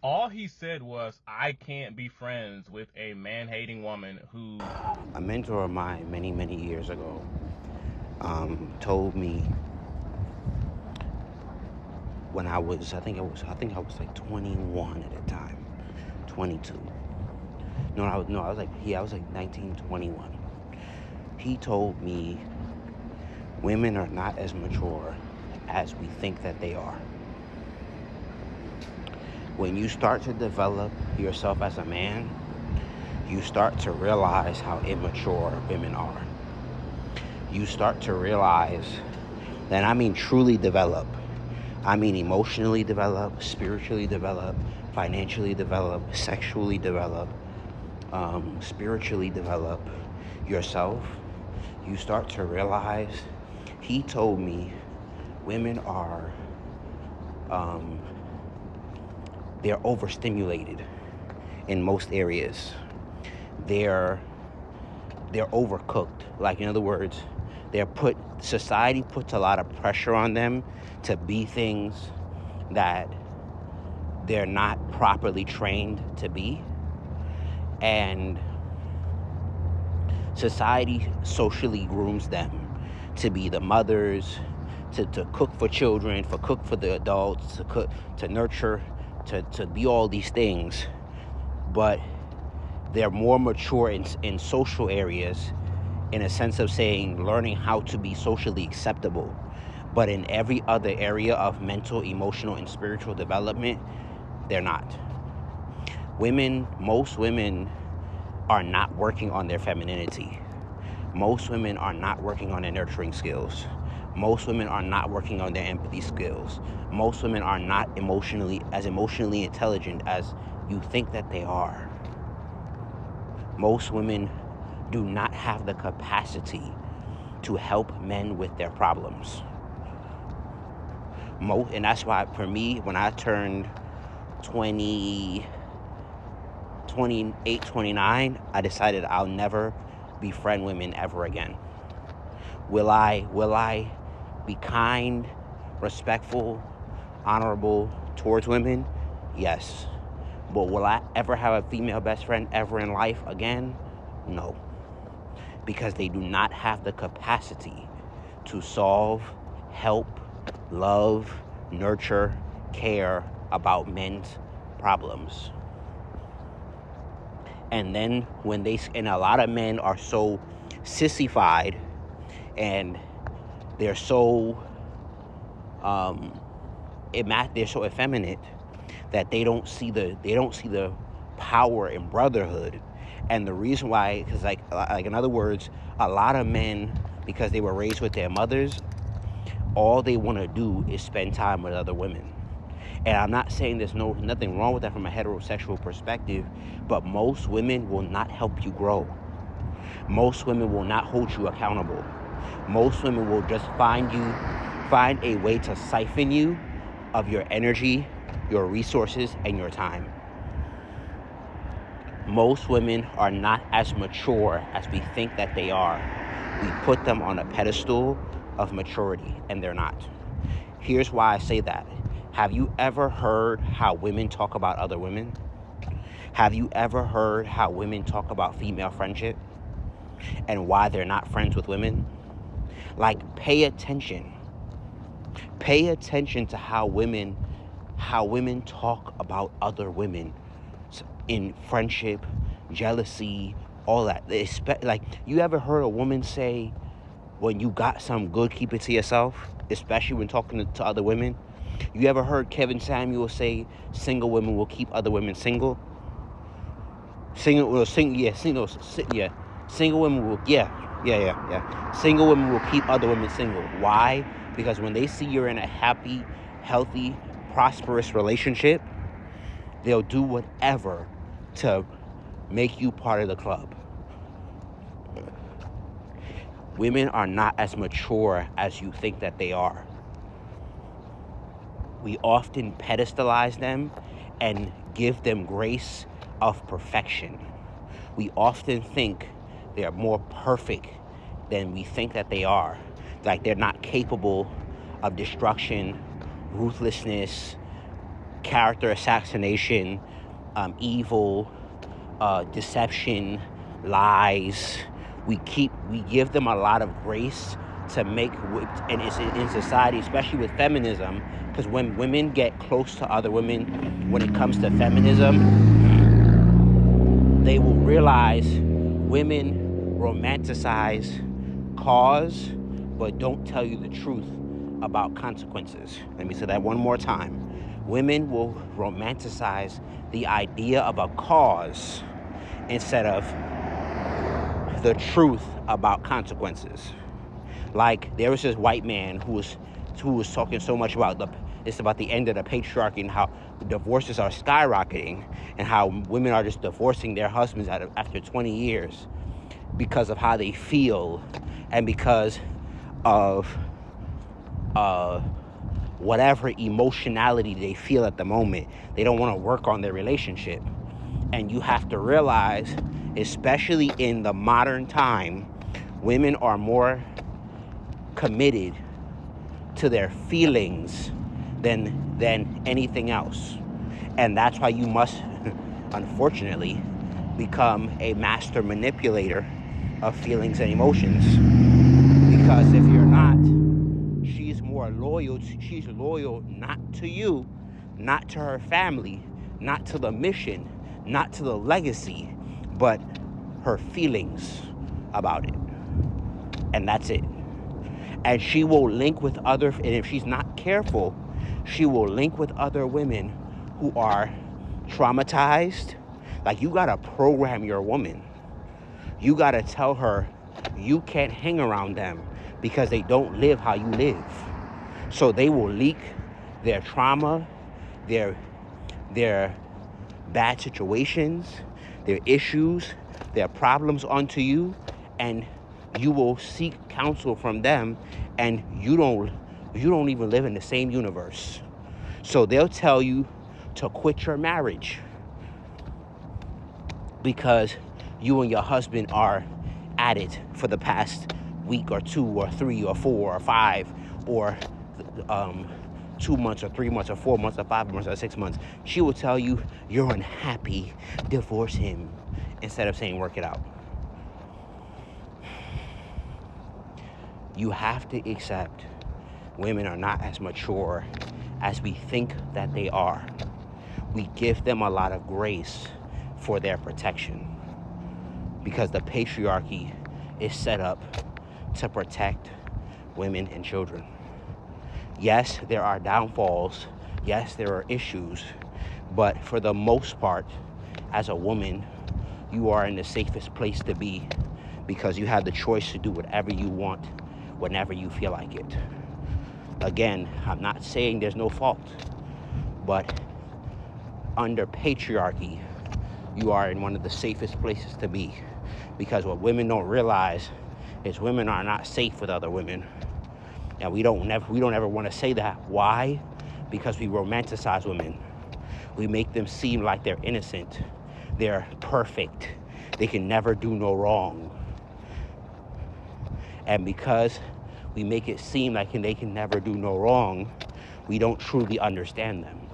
All he said was, I can't be friends with a man-hating woman who... A mentor of mine many, many years ago told me when I think I was like 21 at the time, 22. I was like 19, 21. He told me women are not as mature as we think that they are. When you start to develop yourself as a man, you start to realize how immature women are. You start to realize that, I mean, truly develop. I mean, emotionally develop, spiritually develop, financially develop, sexually develop, spiritually develop yourself. You start to realize, he told me, women are, they're overstimulated in most areas. They're they're overcooked. Like, in other words, society puts a lot of pressure on them to be things that they're not properly trained to be. And society socially grooms them to be the mothers, to cook for children, for cook for the adults, to cook, to nurture, to be all these things. But they're more mature in social areas, in a sense of saying learning how to be socially acceptable. But in every other area of mental, emotional, and spiritual development, they're not. Most women are not working on their femininity. Most women are not working on their nurturing skills. Most women are not working on their empathy skills. Most women are not emotionally intelligent as you think that they are. Most women do not have the capacity to help men with their problems. And that's why, for me, when I turned 20, 28, 29, I decided I'll never befriend women ever again. Will I be kind, respectful, honorable towards women? Yes. But will I ever have a female best friend ever in life again? No. Because they do not have the capacity to solve, help, love, nurture, care about men's problems. And then and a lot of men are so sissified, and they're so they're so effeminate that they don't see the power in brotherhood. And the reason why, because like in other words, a lot of men, because they were raised with their mothers, all they want to do is spend time with other women. And I'm not saying there's nothing wrong with that from a heterosexual perspective, but most women will not help you grow. Most women will not hold you accountable. Most women will just find a way to siphon you of your energy, your resources, and your time. Most women are not as mature as we think that they are. We put them on a pedestal of maturity, and they're not. Here's why I say that. Have you ever heard how women talk about other women? Have you ever heard how women talk about female friendship and why they're not friends with women? Like, pay attention. Pay attention to how women talk about other women in friendship, jealousy, all that. Like, you ever heard a woman say, when you got some good, keep it to yourself, especially when talking to other women? You ever heard Kevin Samuel say, single women will keep other women single? Single women will, Single women will keep other women single. Why? Because when they see you're in a happy, healthy, prosperous relationship, they'll do whatever to make you part of the club. Women are not as mature as you think that they are. We often pedestalize them and give them grace of perfection. We often think they're more perfect than we think that they are. Like, they're not capable of destruction, ruthlessness, character assassination, evil, deception, lies. We give them a lot of grace to make, and it's in society, especially with feminism, because when women get close to other women, when it comes to feminism, they will realize women romanticize cause, but don't tell you the truth about consequences. Let me say that one more time. Women will romanticize the idea of a cause instead of the truth about consequences. Like, there was this white man who was talking so much about it's about the end of the patriarchy and how divorces are skyrocketing and how women are just divorcing their husbands after 20 years because of how they feel and because of whatever emotionality they feel at the moment. They don't want to work on their relationship. And you have to realize, especially in the modern time, women are more committed to their feelings than anything else. And that's why you must, unfortunately, become a master manipulator of feelings and emotions. Because if you're not, she's loyal not to you, not to her family, not to the mission, not to the legacy, but her feelings about it. And that's it. And she will link with and if she's not careful, she will link with other women who are traumatized. Like, you gotta program your woman. You gotta tell her you can't hang around them because they don't live how you live. So they will leak their trauma, their bad situations, their issues, their problems onto you, and you will seek counsel from them, and you don't even live in the same universe. So they'll tell you to quit your marriage because you and your husband are at it for the past week or 2 or 3 or 4 or 5 or 2 months or 3 months or 4 months or 5 months or 6 months. She will tell you you're unhappy, divorce him, instead of saying work it out. You have to accept women are not as mature as we think that they are. We give them a lot of grace for their protection because the patriarchy is set up to protect women and children. Yes, there are downfalls. Yes, there are issues. But for the most part, as a woman, you are in the safest place to be because you have the choice to do whatever you want whenever you feel like it. Again, I'm not saying there's no fault, but under patriarchy, you are in one of the safest places to be because what women don't realize is women are not safe with other women. And we don't ever want to say that. Why? Because we romanticize women. We make them seem like they're innocent. They're perfect. They can never do no wrong. And because we make it seem like they can never do no wrong, we don't truly understand them.